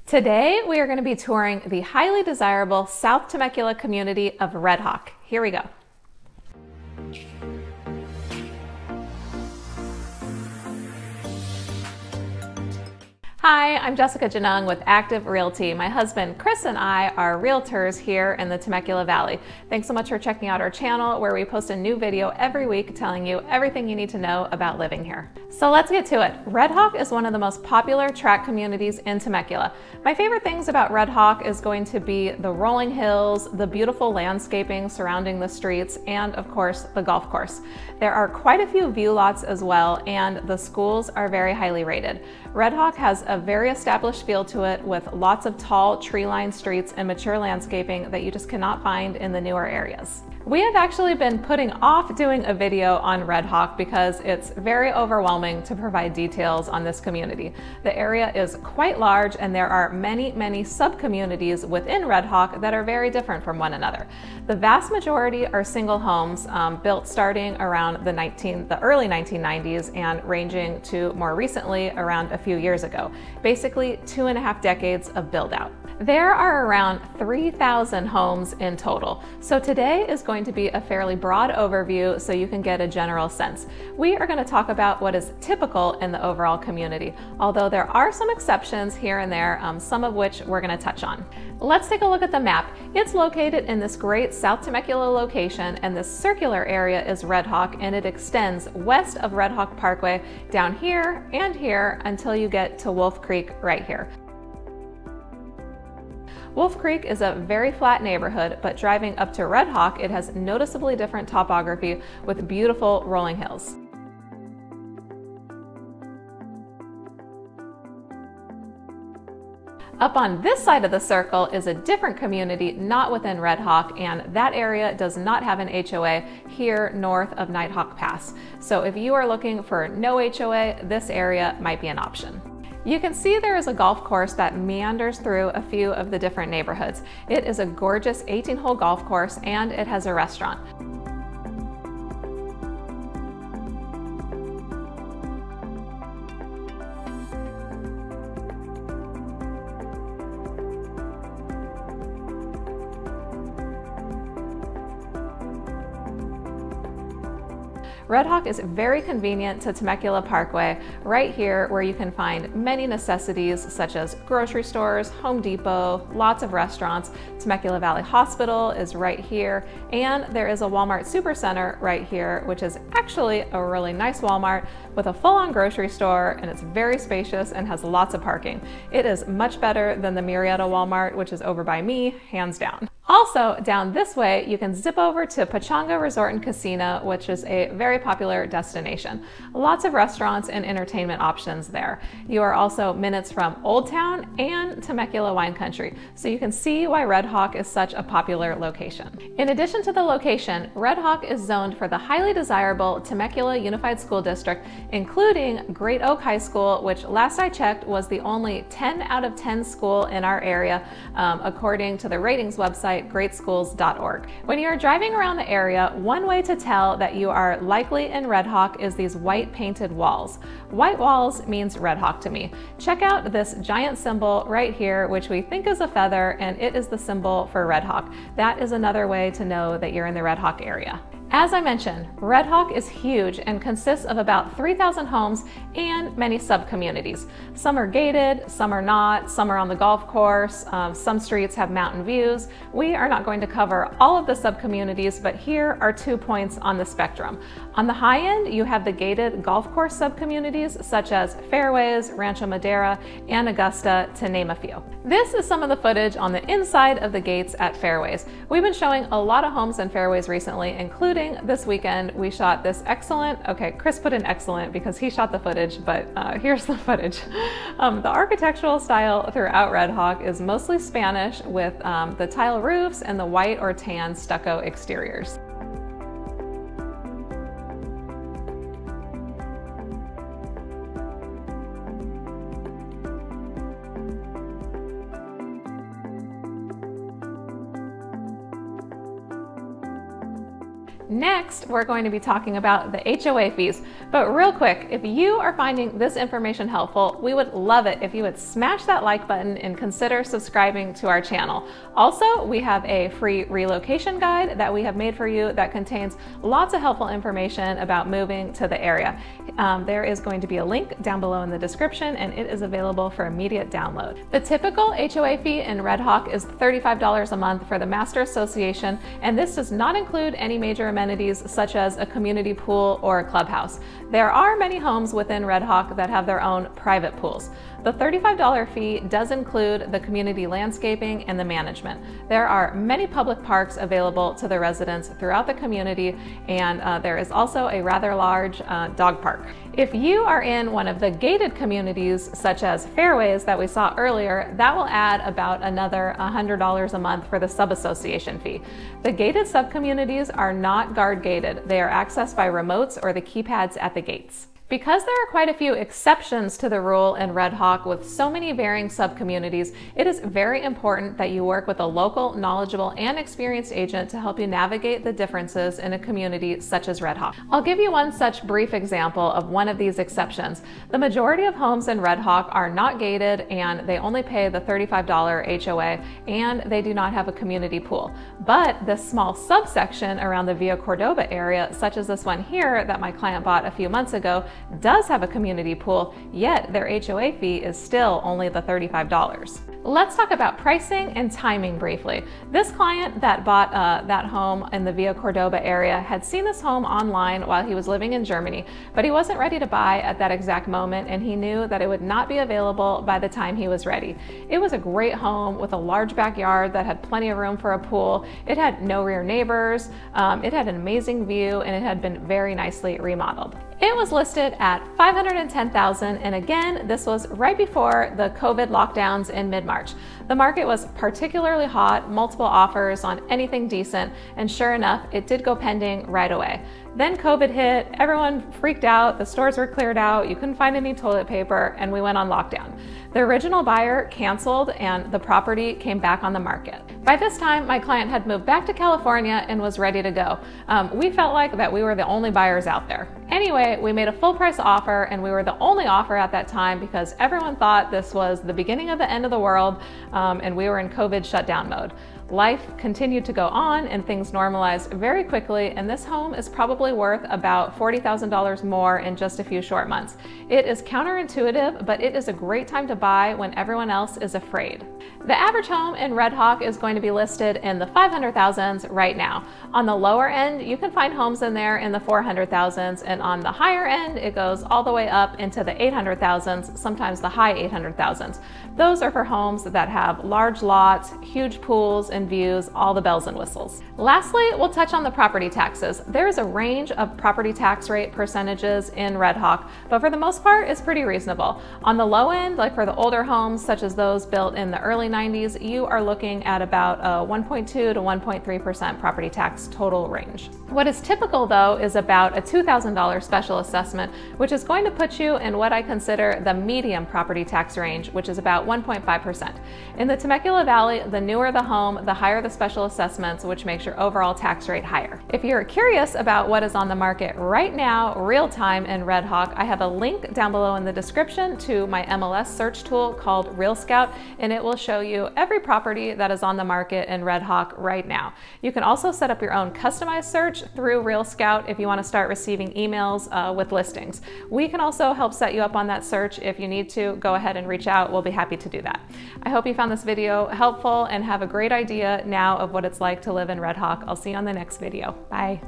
Today, we are going to be touring the highly desirable South Temecula community of Redhawk. Here we go. Hi, I'm Jessica Genung with Active Realty. My husband Chris and I are realtors here in the Temecula Valley. Thanks so much for checking out our channel where we post a new video every week telling you everything you need to know about living here. So let's get to it. Redhawk is one of the most popular tract communities in Temecula. My favorite things about Redhawk is going to be the rolling hills, the beautiful landscaping surrounding the streets, and of course the golf course. There are quite a few view lots as well, and the schools are very highly rated. Redhawk has a very established feel to it with lots of tall tree-lined streets and mature landscaping that you just cannot find in the newer areas. We have actually been putting off doing a video on Redhawk because it's very overwhelming to provide details on this community. The area is quite large and there are many sub-communities within Redhawk that are very different from one another. The vast majority are single homes built starting around the early 1990s and ranging to more recently around a few years ago. Basically 2.5 decades of build out. There are around 3,000 homes in total. So today is going to be a fairly broad overview so you can get a general sense. We are going to talk about what is typical in the overall community, although there are some exceptions here and there, some of which we're going to touch on. Let's take a look at the map. It's located in this great South Temecula location, and this circular area is Redhawk, and it extends west of Redhawk Parkway down here and here until you get to Wolf Creek right here. Wolf Creek is a very flat neighborhood, but driving up to Redhawk, it has noticeably different topography with beautiful rolling hills. Up on this side of the circle is a different community not within Redhawk, and that area does not have an HOA here north of Nighthawk Pass. So if you are looking for no HOA, this area might be an option. You can see there is a golf course that meanders through a few of the different neighborhoods. It is a gorgeous 18-hole golf course and it has a restaurant. Redhawk is very convenient to Temecula Parkway, right here where you can find many necessities such as grocery stores, Home Depot, lots of restaurants. Temecula Valley Hospital is right here, and there is a Walmart Supercenter right here, which is actually a really nice Walmart with a full-on grocery store, and it's very spacious and has lots of parking. It is much better than the Murrieta Walmart, which is over by me, hands down. Also, down this way, you can zip over to Pechanga Resort and Casino, which is a very popular destination. Lots of restaurants and entertainment options there. You are also minutes from Old Town and Temecula Wine Country, so you can see why Redhawk is such a popular location. In addition to the location, Redhawk is zoned for the highly desirable Temecula Unified School District, including Great Oak High School, which last I checked was the only 10 out of 10 school in our area, according to the ratings website greatschools.org. When you are driving around the area, one way to tell that you are likely in Redhawk is these white painted walls. White walls means Redhawk to me. Check out this giant symbol right here, which we think is a feather, and it is the symbol for Redhawk. That is another way to know that you're in the Redhawk area. As I mentioned, Redhawk is huge and consists of about 3,000 homes and many sub-communities. Some are gated, some are not, some are on the golf course, some streets have mountain views. We are not going to cover all of the sub-communities, but here are 2 points on the spectrum. On the high end, you have the gated golf course sub-communities such as Fairways, Rancho Madera, and Augusta, to name a few. This is some of the footage on the inside of the gates at Fairways. We've been showing a lot of homes in Fairways recently, including this weekend. We shot this excellent, okay, Chris put in excellent because he shot the footage, but here's the footage. The architectural style throughout Redhawk is mostly Spanish with the tile roofs and the white or tan stucco exteriors. Next, we're going to be talking about the HOA fees. But real quick, if you are finding this information helpful, we would love it if you would smash that like button and consider subscribing to our channel. Also, we have a free relocation guide that we have made for you that contains lots of helpful information about moving to the area. There is going to be a link down below in the description, and it is available for immediate download. The typical HOA fee in Redhawk is $35 a month for the Master Association, and this does not include any major amenities such as a community pool or a clubhouse. There are many homes within Redhawk that have their own private pools. The $35 fee does include the community landscaping and the management. There are many public parks available to the residents throughout the community, and there is also a rather large dog park. If you are in one of the gated communities, such as Fairways that we saw earlier, that will add about another $100 a month for the sub-association fee. The gated sub-communities are not guard gated. They are accessed by remotes or the keypads at the gates. Because there are quite a few exceptions to the rule in Redhawk with so many varying sub-communities, it is very important that you work with a local, knowledgeable, and experienced agent to help you navigate the differences in a community such as Redhawk. I'll give you one such brief example of one of these exceptions. The majority of homes in Redhawk are not gated, and they only pay the $35 HOA, and they do not have a community pool. But this small subsection around the Via Cordoba area, such as this one here that my client bought a few months ago, does have a community pool, yet their HOA fee is still only the $35. Let's talk about pricing and timing briefly. This client that bought that home in the Via Cordoba area had seen this home online while he was living in Germany, but he wasn't ready to buy at that exact moment, and he knew that it would not be available by the time he was ready. It was a great home with a large backyard that had plenty of room for a pool. It had no rear neighbors, it had an amazing view, and it had been very nicely remodeled. It was listed at $510,000, and again, this was right before the COVID lockdowns in mid-March. The market was particularly hot, multiple offers on anything decent, and sure enough, it did go pending right away. Then COVID hit, everyone freaked out, the stores were cleared out, you couldn't find any toilet paper, and we went on lockdown. The original buyer canceled, and the property came back on the market. By this time, my client had moved back to California and was ready to go. We felt like that we were the only buyers out there. Anyway, we made a full price offer, and we were the only offer at that time because everyone thought this was the beginning of the end of the world, and we were in COVID shutdown mode. Life continued to go on and things normalized very quickly, and this home is probably worth about $40,000 more in just a few short months. It is counterintuitive, but it is a great time to buy when everyone else is afraid. The average home in Redhawk is going to be listed in the $500,000s right now. On the lower end, you can find homes in there in the $400,000s, and on the higher end, it goes all the way up into the $800,000s, sometimes the high $800,000s. Those are for homes that have large lots, huge pools, and views, all the bells and whistles. Lastly, we'll touch on the property taxes. There's a range of property tax rate percentages in Redhawk, but for the most part, it's pretty reasonable. On the low end, like for the older homes, such as those built in the early 90s, you are looking at about a 1.2 to 1.3% property tax total range. What is typical though is about a $2,000 special assessment, which is going to put you in what I consider the medium property tax range, which is about 1.5%. In the Temecula Valley, the newer the home, the higher the special assessments, which makes your overall tax rate higher. If you're curious about what is on the market right now, real time in Redhawk, I have a link down below in the description to my MLS search tool called Real Scout, and it will show you every property that is on the market in Redhawk right now. You can also set up your own customized search through Real Scout if you want to start receiving emails with listings. We can also help set you up on that search. If you need to, go ahead and reach out. We'll be happy to do that. I hope you found this video helpful and have a great idea now of what it's like to live in Redhawk. I'll see you on the next video. Bye.